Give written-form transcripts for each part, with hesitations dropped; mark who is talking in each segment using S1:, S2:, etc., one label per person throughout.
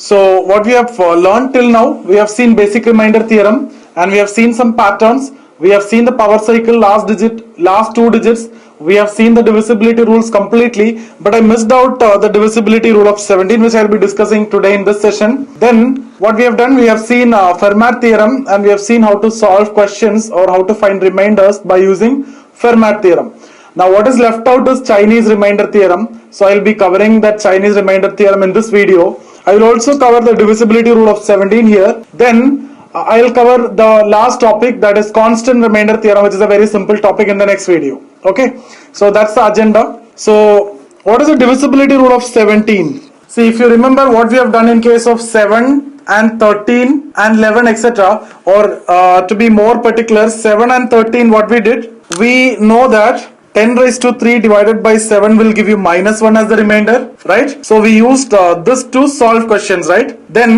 S1: So what we have learned till now, we have seen basic remainder theorem and we have seen some patterns. We have seen the power cycle last two digits. We have seen the divisibility rules completely, but I missed out the divisibility rule of 17, which I will be discussing today in this session. Then what we have done, we have seen Fermat theorem and we have seen how to solve questions or how to find remainders by using Fermat theorem. Now what is left out is Chinese remainder theorem. So I will be covering that Chinese remainder theorem in this video. I will also cover the divisibility rule of 17 here. Then I will cover the last topic, that is constant remainder theorem, which is a very simple topic, in the next video. Okay, so that's the agenda. So what is the divisibility rule of 17? See, if you remember what we have done in case of 7 and 13 and 11, etc., or to be more particular, 7 and 13, what we did, we know that 10 raised to 3 divided by 7 will give you -1 as the remainder, right? So we used this to solve questions, right? Then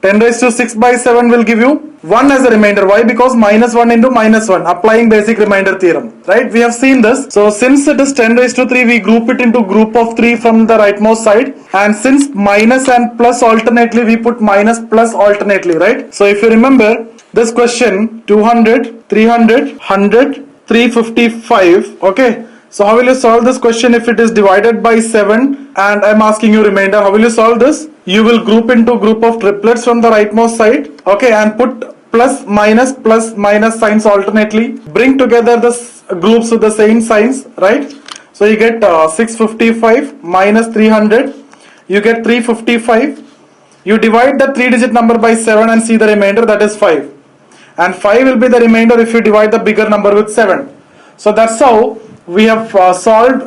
S1: 10 raised to 6 by 7 will give you 1 as a remainder. Why? Because -1 into -1, applying basic remainder theorem, right? We have seen this. So since it is 10 raised to 3, we group it into group of 3 from the rightmost side. And since minus and plus alternately, we put minus plus alternately, right? So if you remember this question, 200, 300, 100, 355, okay? So how will you solve this question if it is divided by 7 and I'm asking you remainder? How will you solve this? You will group into group of triplets from the rightmost side, okay, and put plus minus signs alternately. Bring together the groups with the same signs, right? So you get 655 minus 300. You get 355. You divide the 3-digit number by 7 and see the remainder, that is 5. And 5 will be the remainder if you divide the bigger number with 7. So that's how we have solved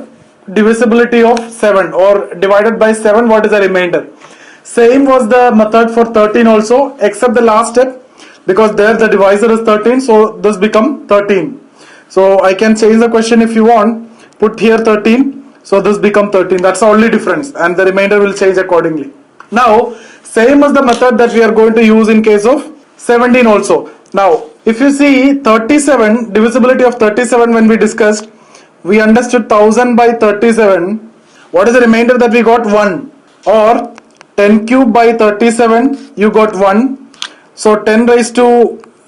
S1: divisibility of 7, or divided by 7, what is the remainder. Same was the method for 13 also, except the last step, because there the divisor is 13, so this become 13. So I can change the question if you want, put here 13, so this become 13. That's the only difference, and the remainder will change accordingly. Now same as the method that we are going to use in case of 17 also. Now if you see 37, divisibility of 37, when we discussed, we understood 1000 by 37. What is the remainder that we got? 1. Or 10 cube by 37, you got 1. So 10 raised to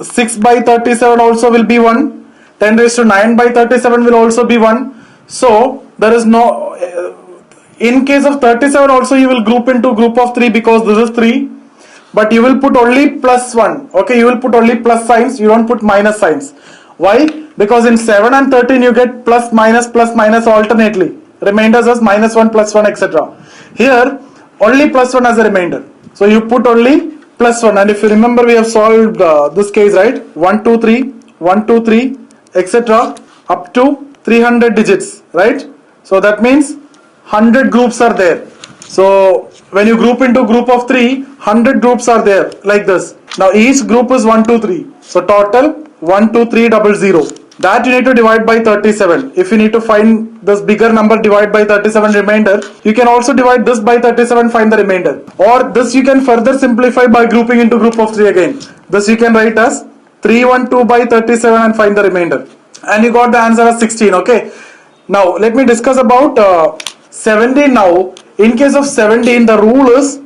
S1: 6 by 37 also will be 1. 10 raised to 9 by 37 will also be 1. So there is no, in case of 37 also you will group into group of 3, because this is 3. But you will put only plus 1. Okay, you will put only plus signs, you don't put minus signs. Why? Because in 7 and 13 you get plus minus alternately. Remainders as -1, +1, etc. Here only plus 1 as a remainder. So you put only plus 1. And if you remember, we have solved this case, right? 1, 2, 3, 1, 2, 3, etc. up to 300 digits, right? So that means 100 groups are there. So when you group into group of 3, 100 groups are there like this. Now each group is 1, 2, 3. So total 1, 2, 3, 0, 0. That you need to divide by 37. If you need to find this bigger number, divide by 37 remainder. You can also divide this by 37, find the remainder. Or this you can further simplify by grouping into group of 3 again. This you can write as 312 by 37 and find the remainder. And you got the answer as 16, okay. Now let me discuss about 17 now. In case of 17, the rule is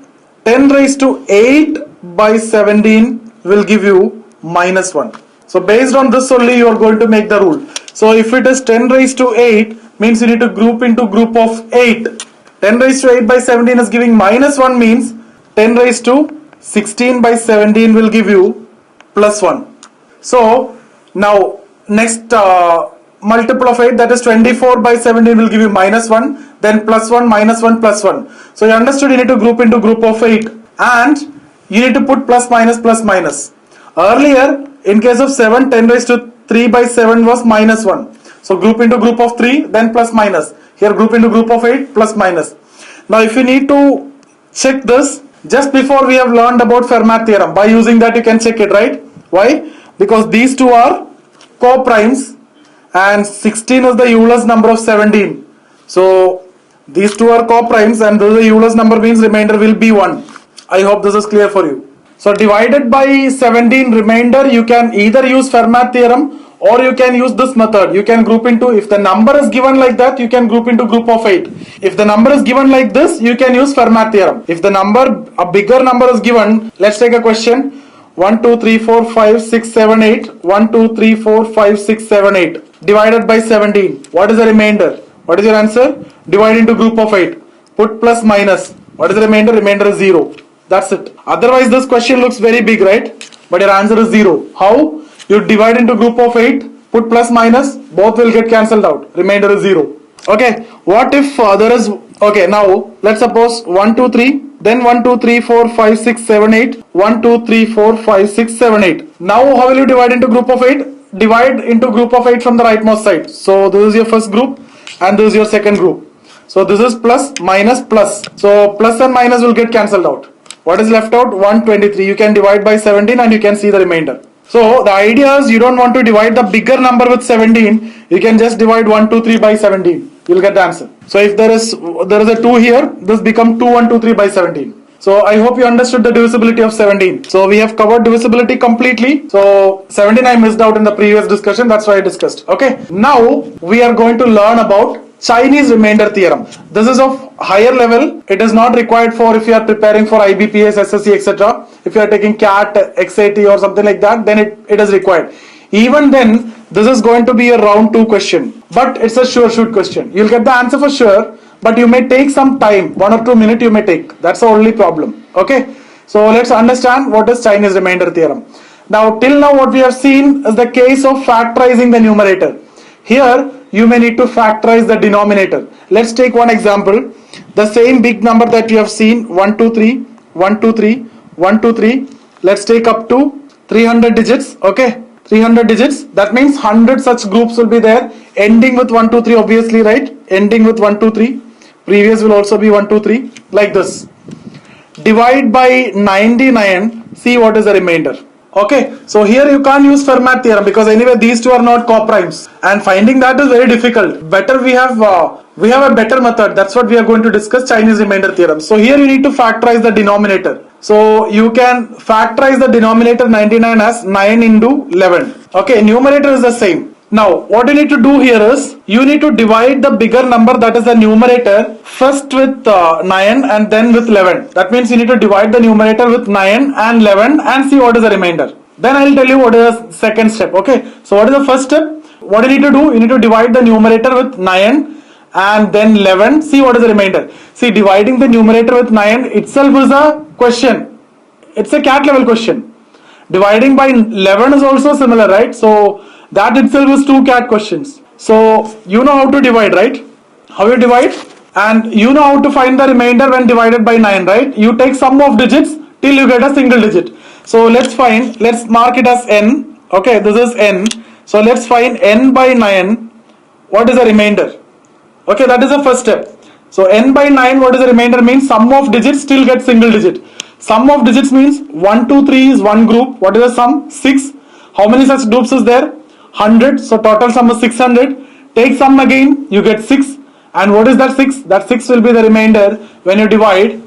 S1: 10 raised to 8 by 17 will give you -1. So based on this only you are going to make the rule. So if it is 10 raised to 8, means you need to group into group of 8. 10 raised to 8 by 17 is giving -1, means 10 raised to 16 by 17 will give you +1. So now next multiple of 8, that is 24 by 17 will give you -1, then +1, -1, +1. So you understood, you need to group into group of 8 and you need to put plus minus. Earlier in case of 7, 10 raised to 3 by 7 was -1. So group into group of 3, then plus minus. Here group into group of 8, plus minus. Now if you need to check this, just before we have learned about Fermat theorem. By using that you can check it, right? Why? Because these two are co-primes and 16 is the Euler's number of 17. So these two are co-primes and this is the Euler's number, means remainder will be 1. I hope this is clear for you. So divided by 17 remainder, you can either use Fermat theorem or you can use this method. You can group into, if the number is given like that, you can group into group of 8. If the number is given like this, you can use Fermat theorem. If the number, a bigger number is given, let's take a question. 1, 2, 3, 4, 5, 6, 7, 8. 1, 2, 3, 4, 5, 6, 7, 8. Divided by 17. What is the remainder? What is your answer? Divide into group of 8. Put plus minus. What is the remainder? Remainder is 0. That's it. Otherwise, this question looks very big, right? But your answer is 0. How? You divide into group of 8, put plus minus, both will get cancelled out. Remainder is 0. Okay. What if there is... Okay, now, let's suppose 1, 2, 3. Then 1, 2, 3, 4, 5, 6, 7, 8. 1, 2, 3, 4, 5, 6, 7, 8. Now, how will you divide into group of 8? Divide into group of 8 from the rightmost side. So, this is your first group and this is your second group. So, this is plus, minus, plus. So, plus and minus will get cancelled out. What is left out? 123. You can divide by 17 and you can see the remainder. So, the idea is you don't want to divide the bigger number with 17. You can just divide 123 by 17. You'll get the answer. So, if there is a 2 here, this becomes 2123 by 17. So, I hope you understood the divisibility of 17. So, we have covered divisibility completely. So, 17 I missed out in the previous discussion. That's why I discussed. Okay. Now, we are going to learn about Chinese remainder theorem. This is of higher level. It is not required for if you are preparing for IBPS, SSC, etc. If you are taking CAT, XAT or something like that, then it is required. Even then, this is going to be a round 2 question. But it's a sure shoot question. You'll get the answer for sure, but you may take some time. 1 or 2 minutes you may take. That's the only problem. Okay. So let's understand what is Chinese remainder theorem. Now, till now what we have seen is the case of factorizing the numerator. Here, you may need to factorize the denominator. Let's take one example. The same big number that you have seen, 1, 2, 3, 1, 2, 3, 1, 2, 3. Let's take up to 300 digits. Okay, 300 digits. That means 100 such groups will be there. Ending with 1, 2, 3, obviously, right? Ending with 1, 2, 3. Previous will also be 1, 2, 3. Like this. Divide by 99. See what is the remainder. Okay, so here you can't use Fermat theorem because anyway these two are not coprimes and finding that is very difficult. Better we have a better method. That's what we are going to discuss, Chinese remainder theorem. So here you need to factorize the denominator. So you can factorize the denominator 99 as 9 into 11. Okay, numerator is the same. Now what you need to do here is you need to divide the bigger number, that is the numerator, first with 9 and then with 11. That means you need to divide the numerator with 9 and 11 and see what is the remainder. Then I will tell you what is the second step. Okay, so what is the first step? What you need to do? You need to divide the numerator with 9 and then 11. See what is the remainder. See, dividing the numerator with 9 itself is a question. It's a CAT level question. Dividing by 11 is also similar, right? So that itself is 2 CAT questions. So you know how to divide, right? How you divide? And you know how to find the remainder when divided by 9, right? You take sum of digits till you get a single digit. So let's mark it as n. Okay, this is n. So let's find n by 9. What is the remainder? Okay, that is the first step. So n by 9, what is the remainder means? Sum of digits still get single digit. Sum of digits means 1, 2, 3 is one group. What is the sum? 6. How many such groups is there? 100. So total sum is 600. Take sum again, you get 6. And what is that 6? That 6 will be the remainder when you divide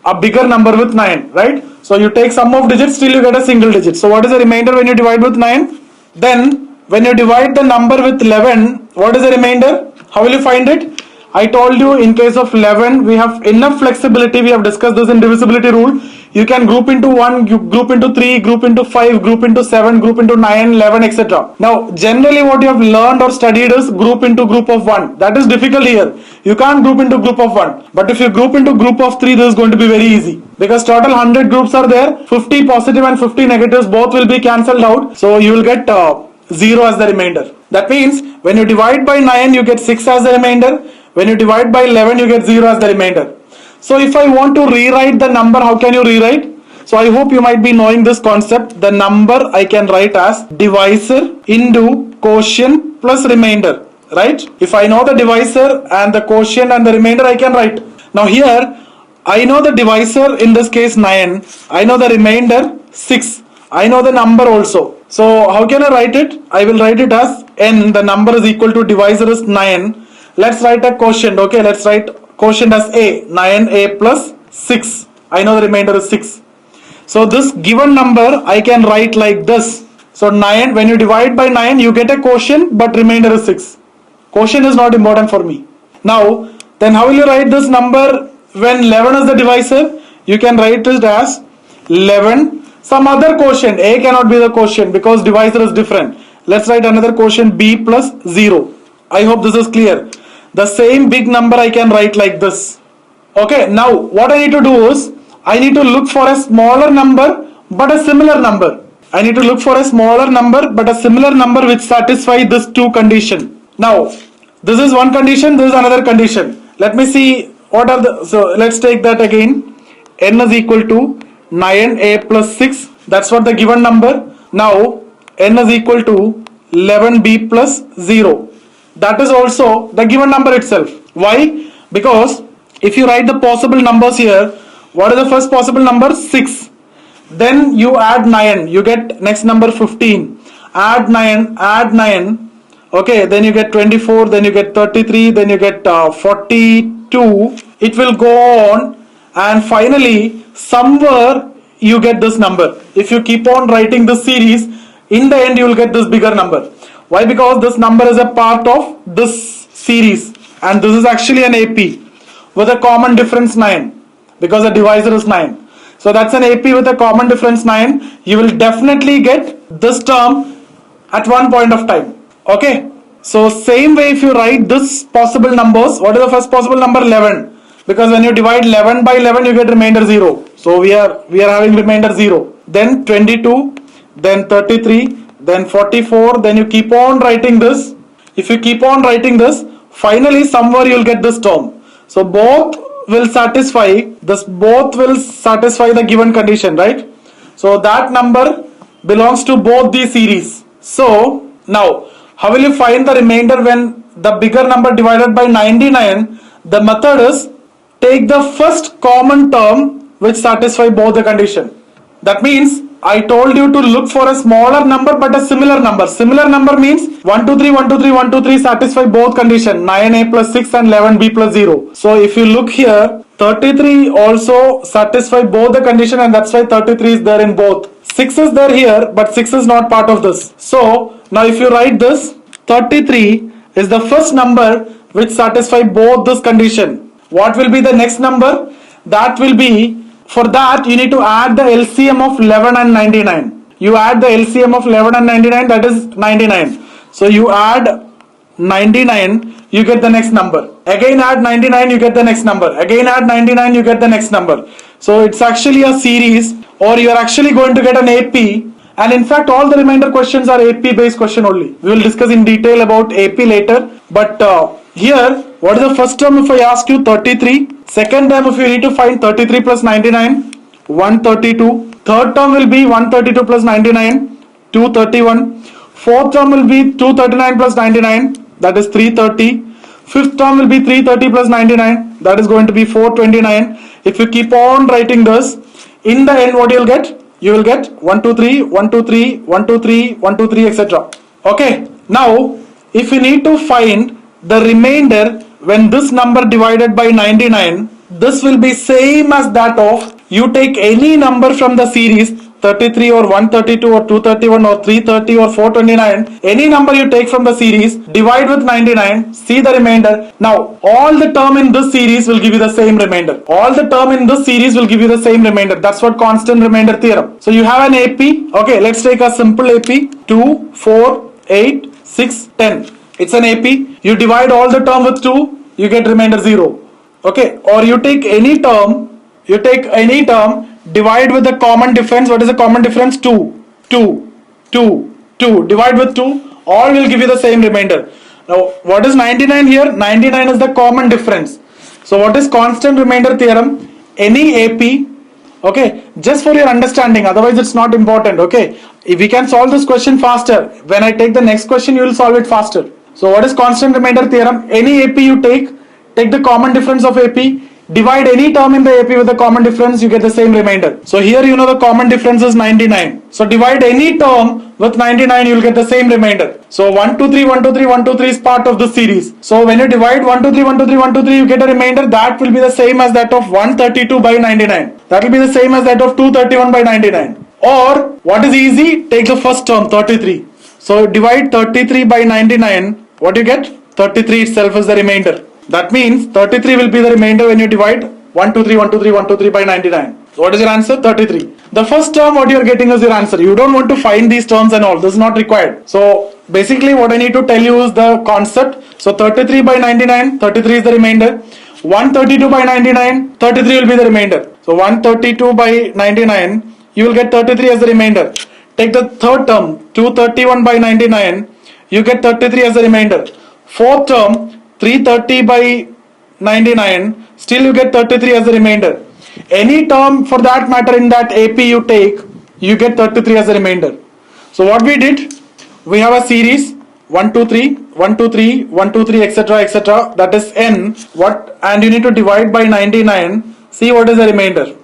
S1: a bigger number with 9, right? So you take sum of digits till you get a single digit. So what is the remainder when you divide with 9? Then when you divide the number with 11, what is the remainder? How will you find it? I told you in case of 11, we have enough flexibility. We have discussed this in divisibility rule. You can group into 1, group into 3, group into 5, group into 7, group into 9, 11, etc. Now, generally what you have learned or studied is group into group of 1. That is difficult here. You can't group into group of 1. But if you group into group of 3, this is going to be very easy. Because total 100 groups are there. 50 positive and 50 negatives both will be cancelled out. So you will get 0 as the remainder. That means when you divide by 9, you get 6 as the remainder. When you divide by 11, you get 0 as the remainder. So if I want to rewrite the number, how can you rewrite? So I hope you might be knowing this concept. The number I can write as divisor into quotient plus remainder, right? If I know the divisor and the quotient and the remainder, I can write. Now here, I know the divisor, in this case 9. I know the remainder 6. I know the number also. So how can I write it? I will write it as n. The number is equal to divisor is 9. Let's write a quotient. Okay, let's write quotient as a. 9a plus 6. I know the remainder is 6. So this given number I can write like this. So 9, when you divide by 9, you get a quotient, but remainder is 6. Quotient is not important for me. Now, then how will you write this number when 11 is the divisor? You can write it as 11, some other quotient. A cannot be the quotient because divisor is different. Let's write another quotient, B plus 0. I hope this is clear. The same big number I can write like this. Okay, now what I need to do is, I need to look for a smaller number but a similar number. I need to look for a smaller number but a similar number which satisfy this two condition. Now, this is one condition, this is another condition. Let me see what are the, so let's take that again. N is equal to 9a plus 6. That's what the given number. Now, N is equal to 11b plus 0. That is also the given number itself. Why? Because if you write the possible numbers here, what is the first possible number? 6. Then you add 9, you get next number 15. Add 9, okay, then you get 24, then you get 33, then you get 42. It will go on, and finally somewhere you get this number. If you keep on writing this series, in the end you will get this bigger number. Why? Because this number is a part of this series, and this is actually an AP with a common difference 9, because the divisor is 9. So that's an AP with a common difference 9. You will definitely get this term at one point of time. Okay. So same way, if you write this possible numbers, what is the first possible number? 11. Because when you divide 11 by 11, you get remainder 0. So we are having remainder 0. Then 22, then 33, then 44. Then you keep on writing this. If you keep on writing this, finally somewhere you will get this term. So both will satisfy this. Both will satisfy the given condition, right? So that number belongs to both these series. So now, how will you find the remainder when the bigger number divided by 99? The method is, take the first common term which satisfy both the condition. That means I told you to look for a smaller number but a similar number. Similar number means 1, 2, 3, 1, 2, 3, 1, 2, 3 satisfy both condition, 9a plus 6 and 11b plus 0. So if you look here, 33 also satisfy both the condition, and that's why 33 is there in both. 6 is there here, but 6 is not part of this. So now if you write this, 33 is the first number which satisfy both this condition. What will be the next number? That will be, for that you need to add the LCM of 11 and 99. You add the LCM of 11 and 99, that is 99. So you add 99, you get the next number. Again add 99, you get the next number. Again add 99, you get the next number. So it's actually a series, or you are actually going to get an AP. And in fact, all the remainder questions are AP based question only. We will discuss in detail about AP later. But here, what is the first term if I ask you? 33. Second term, if you need to find 33 plus 99, 132. Third term will be 132 plus 99, 231. Fourth term will be 239 plus 99, that is 330. Fifth term will be 330 plus 99, that is going to be 429. If you keep on writing this, in the end what you will get? You will get 1, 2, 3, 1, 2, 3, 1, 2, 3, 1, 2, 3, etc. Okay. Now, if you need to find the remainder when this number divided by 99, this will be same as that of, you take any number from the series, 33 or 132 or 231 or 330 or 429, any number you take from the series, divide with 99, see the remainder. Now, all the term in this series will give you the same remainder. All the term in this series will give you the same remainder. That's what constant remainder theorem. So you have an AP. Okay, let's take a simple AP. 2, 4, 8, 6, 10. It's an AP. You divide all the term with 2, you get remainder 0. Okay, or you take any term, divide with the common difference. What is the common difference? 2, 2, 2, 2. Divide with 2, all will give you the same remainder. Now, what is 99 here? 99 is the common difference. So, what is constant remainder theorem? Any AP, okay, just for your understanding, otherwise it's not important, okay. If we can solve this question faster, when I take the next question, you will solve it faster. So, what is constant remainder theorem? Any AP you take the common difference of AP, divide any term in the AP with the common difference, you get the same remainder. So here you know the common difference is 99. So divide any term with 99, you will get the same remainder. So 1, 2, 3, 1, 2, 3, 1, 2, 3 is part of this series. So when you divide 1, 2, 3, 1, 2, 3, 1, 2, 3, you get a remainder that will be the same as that of 132 by 99. That will be the same as that of 231 by 99. Or what is easy? Take the first term 33. So divide 33 by 99. What you get? 33 itself is the remainder. That means 33 will be the remainder when you divide 123 123 123 by 99. So what is your answer? 33. The first term what you are getting is your answer. You don't want to find these terms and all. This is not required. So basically what I need to tell you is the concept. So 33 by 99, 33 is the remainder. 132 by 99, 33 will be the remainder. So 132 by 99, you will get 33 as the remainder. Take the third term, 231 by 99, you get 33 as the remainder. Fourth term, 330 by 99, still you get 33 as the remainder. Any term for that matter in that AP you take, you get 33 as the remainder. So what we did, we have a series 1 2 3 1 2 3 1 2 3 etc., that is n. What, and you need to divide by 99, see what is the remainder,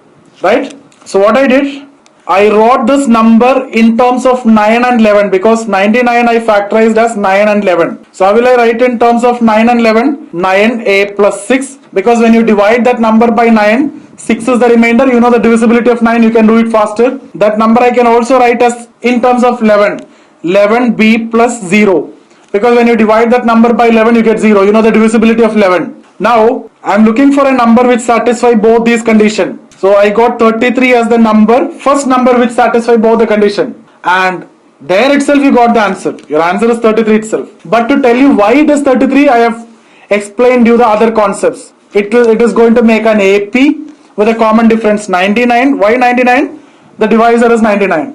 S1: right? So what I did, I wrote this number in terms of 9 and 11 because 99 I factorized as 9 and 11. So how will I write in terms of 9 and 11? 9a plus 6, because when you divide that number by 9, 6 is the remainder. You know the divisibility of 9, you can do it faster. That number I can also write as in terms of 11, 11b plus 0, because when you divide that number by 11 you get 0. You know the divisibility of 11. Now I am looking for a number which satisfies both these conditions. So I got 33 as the number, first number which satisfies both the condition, and there itself you got the answer. Your answer is 33 itself. But to tell you why it is 33, I have explained you the other concepts. It is going to make an AP with a common difference 99. Why 99? The divisor is 99.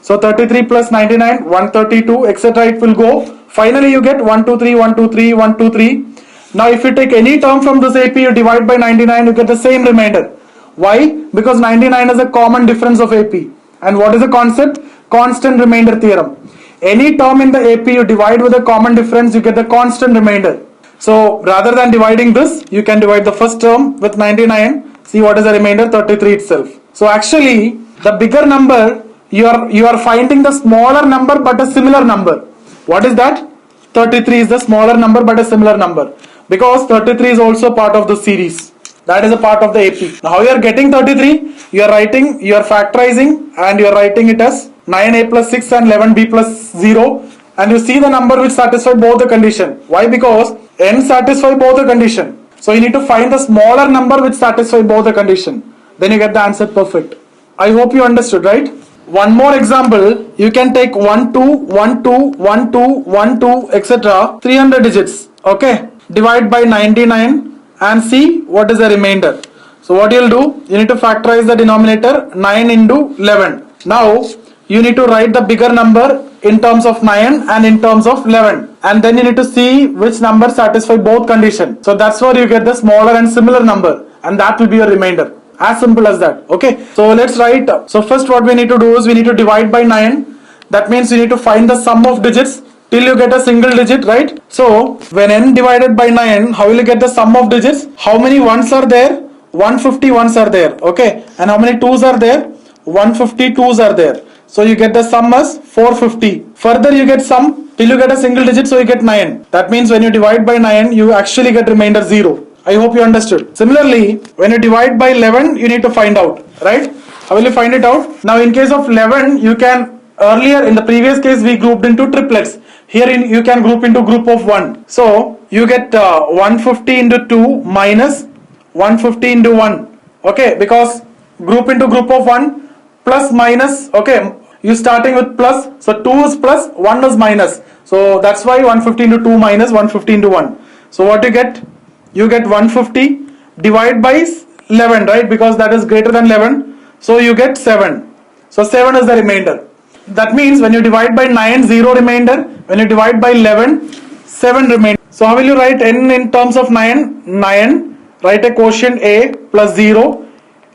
S1: So 33 plus 99, 132, etc. it will go. Finally you get 123, 123, 123. Now if you take any term from this AP, you divide by 99, you get the same remainder. Why? Because 99 is a common difference of AP. And what is the concept? Constant remainder theorem. Any term in the AP you divide with a common difference, you get the constant remainder. So rather than dividing this, you can divide the first term with 99. See what is the remainder? 33 itself. So actually the bigger number, you are finding the smaller number but a similar number. What is that? 33 is the smaller number but a similar number, because 33 is also part of the series. That is a part of the AP. Now how you are getting 33? You are factorizing and you are writing it as 9a plus 6 and 11b plus 0, and you see the number which satisfies both the condition. Why? Because n satisfies both the condition. So you need to find the smaller number which satisfies both the condition. Then you get the answer perfect. I hope you understood, right? One more example, you can take 1 2 1 2 1 2 1 2 etc. 300 digits. Okay, divide by 99 and see what is the remainder. So what you'll do, you need to factorize the denominator 9 into 11. Now you need to write the bigger number in terms of 9 and in terms of 11, and then you need to see which number satisfy both conditions. So that's where you get the smaller and similar number, and that will be your remainder. As simple as that. Okay, so let's write. So first what we need to do is we need to divide by 9. That means you need to find the sum of digits till you get a single digit, right? So when n divided by 9, how will you get the sum of digits? How many ones are there? 150 ones are there. Okay, and how many twos are there? 150 twos are there. So you get the sum as 450. Further you get sum till you get a single digit, so you get 9. That means when you divide by 9, you actually get remainder 0. I hope you understood. Similarly, when you divide by 11, you need to find out, right? How will you find it out? Now in case of 11, you can, earlier in the previous case we grouped into triplets. Here you can group into group of 1. So you get 150 into 2 minus 150 into 1. Okay, because group into group of 1 plus minus. Okay, you starting with plus. So 2 is plus, 1 is minus. So that's why 150 into 2 minus 150 into 1. So what you get? You get 150 divide by 11, right? Because that is greater than 11. So you get 7. So 7 is the remainder. That means when you divide by 9, 0 remainder. When you divide by 11, 7 remainder. So how will you write n in terms of 9? 9. Write a quotient a plus 0.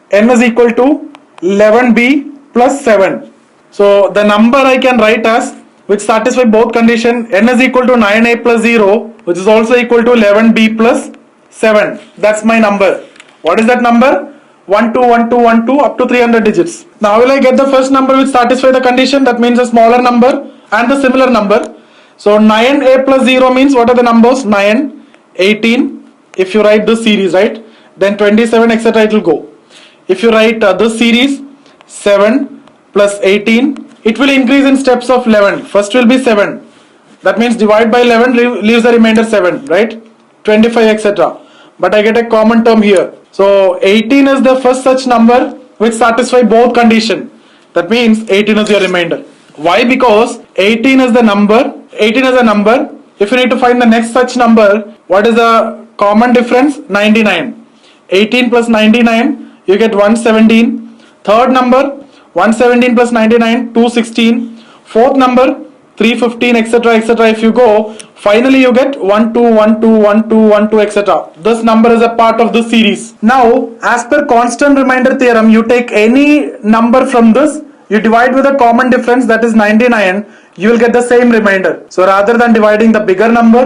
S1: N is equal to 11b plus 7. So the number I can write as, which satisfy both condition, n is equal to 9a plus 0, which is also equal to 11b plus 7. That's my number. What is that number? 1 2 1 2 1 2 up to 300 digits. Now how will I get the first number which satisfy the condition? That means a smaller number and the similar number. So 9a plus 0 means what are the numbers? 9, 18. If you write this series, right? Then 27 etc. it will go. If you write this series, 7 plus 18. It will increase in steps of 11. First will be 7. That means divide by 11 leaves the remainder 7, right? 25, etc. But I get a common term here. So 18 is the first such number which satisfy both condition. That means 18 is your remainder. Why? Because 18 is the number. 18 is a number. If you need to find the next such number, what is the common difference? 99. 18 plus 99, you get 117. Third number, 117 plus 99, 216. Fourth number, 315, etc., etc. If you go, finally you get 1 2 1 2 1 2 1 2, etc. This number is a part of this series. Now, as per constant remainder theorem, you take any number from this, you divide with a common difference, that is 99, you will get the same remainder. So rather than dividing the bigger number,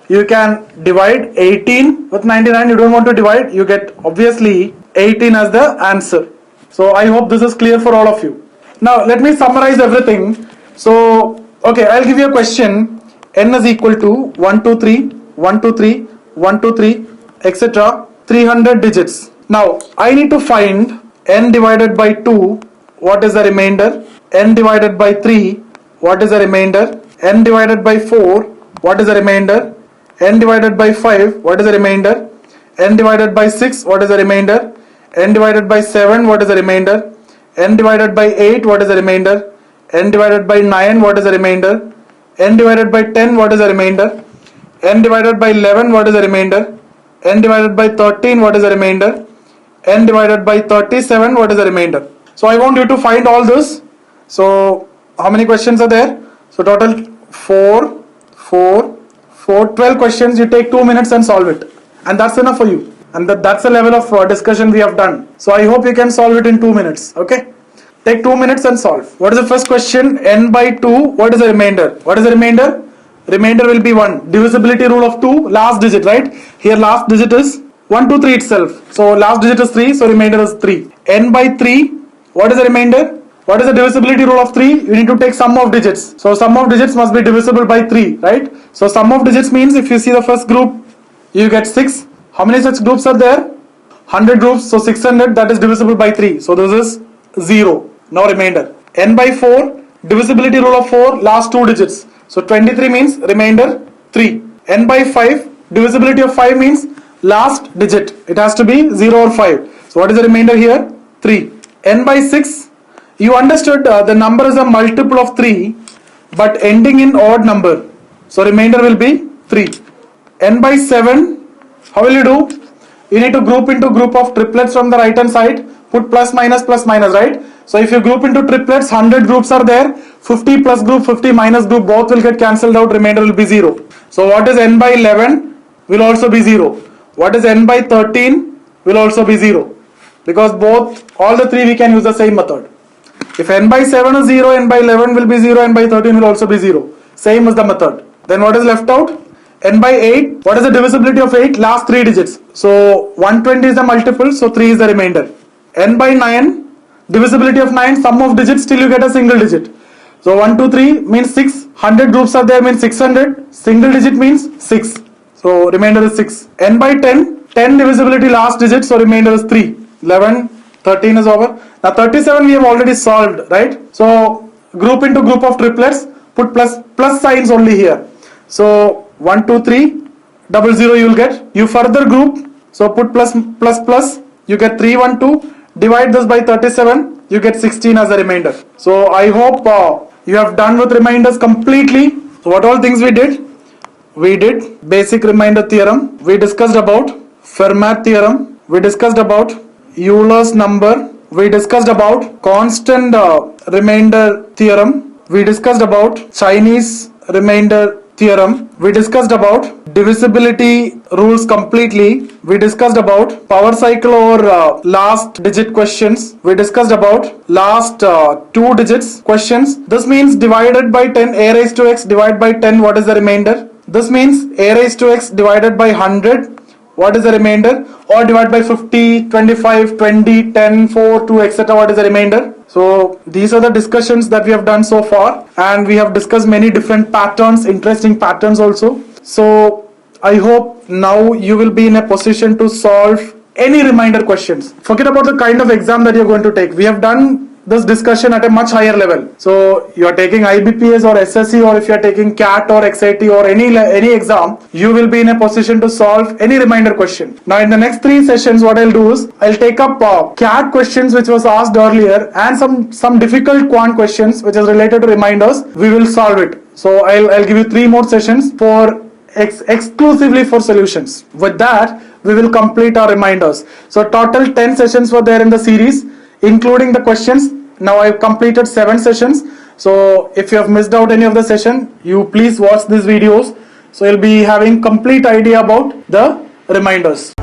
S1: you can divide 18 with 99. You don't want to divide, you get obviously 18 as the answer. So I hope this is clear for all of you. Now let me summarize everything. So okay, I'll give you a question. N is equal to 1 2 3 1 2 3 1 2 3, etc. 300 digits. Now I need to find n divided by 2, what is the remainder? N divided by 3, what is the remainder? N divided by 4, what is the remainder? N divided by 5, what is the remainder? N divided by 6, what is the remainder? N divided by 7, what is the remainder? N divided by 8, what is the remainder? N divided by 9, what is the remainder? N divided by 10, what is the remainder? N divided by 11, what is the remainder? N divided by 13, what is the remainder? N divided by 37, what is the remainder? So I want you to find all this. So how many questions are there? So total 4, 12 questions. You take 2 minutes and solve it. And that's enough for you. And that's the level of discussion we have done. So I hope you can solve it in 2 minutes. Okay. Take 2 minutes and solve. What is the first question? N by 2. What is the remainder? What is the remainder? Remainder will be 1. Divisibility rule of 2. Last digit, right? Here last digit is 1, 2, 3 itself. So last digit is 3. So remainder is 3. N by 3. What is the remainder? What is the divisibility rule of 3? You need to take sum of digits. So sum of digits must be divisible by 3, right? So sum of digits means if you see the first group, you get 6. How many such groups are there? 100 groups. So 600, that is divisible by 3. So this is 0. Now remainder. N by 4, divisibility rule of 4, last 2 digits. So 23 means remainder 3. N by 5, divisibility of 5 means last digit. It has to be 0 or 5. So what is the remainder here? 3. N by 6, you understood the number is a multiple of 3 but ending in odd number. So remainder will be 3. N by 7, how will you do? You need to group into group of triplets from the right hand side. Put plus minus, right? So if you group into triplets, 100 groups are there. 50 plus group, 50 minus group, both will get cancelled out. Remainder will be 0. So what is n by 11 will also be 0. What is n by 13 will also be 0. Because all the three we can use the same method. If n by 7 is 0, n by 11 will be 0, n by 13 will also be 0. Same is the method. Then what is left out? N by 8. What is the divisibility of 8? Last 3 digits. So 120 is the multiple, so 3 is the remainder. N by 9. Divisibility of 9, sum of digits, till you get a single digit. So 1, 2, 3 means 6. 100 groups are there means 600. Single digit means 6. So remainder is 6. N by 10. 10 divisibility last digit, so remainder is 3. 11, 13 is over. Now 37 we have already solved, right? So group into group of triplets, put plus signs only here. So 1, 2, 3, 00 you will get. You further group, so put plus, you get 3, 1, 2. Divide this by 37, you get 16 as the remainder. So I hope you have done with reminders completely. So what all things we did? We did basic remainder theorem. We discussed about Fermat theorem. We discussed about Euler's number. We discussed about constant remainder theorem. We discussed about Chinese remainder theorem. We discussed about divisibility rules completely. We discussed about power cycle or last digit questions. We discussed about last 2 digits questions. This means divided by 10, a raised to x divided by 10, what is the remainder? This means a raised to x divided by 100, what is the remainder? Or divided by 50, 25, 20, 10, 4, 2, etc. what is the remainder? So these are the discussions that we have done so far, and we have discussed many different patterns, interesting patterns also. So I hope now you will be in a position to solve any remainder questions. Forget about the kind of exam that you're going to take. We have done this discussion at a much higher level. So you are taking IBPS or SSC, or if you are taking CAT or XIT or any exam, you will be in a position to solve any reminder question. Now in the next 3 sessions, what I'll do is I'll take up CAT questions which was asked earlier, and some difficult quant questions which is related to reminders. We will solve it. So I'll give you 3 more sessions for exclusively for solutions. With that, we will complete our reminders. So total 10 sessions were there in the series, including the questions. Now I've completed 7 sessions. So if you have missed out any of the session, you please watch these videos. So you'll be having complete idea about the reminders.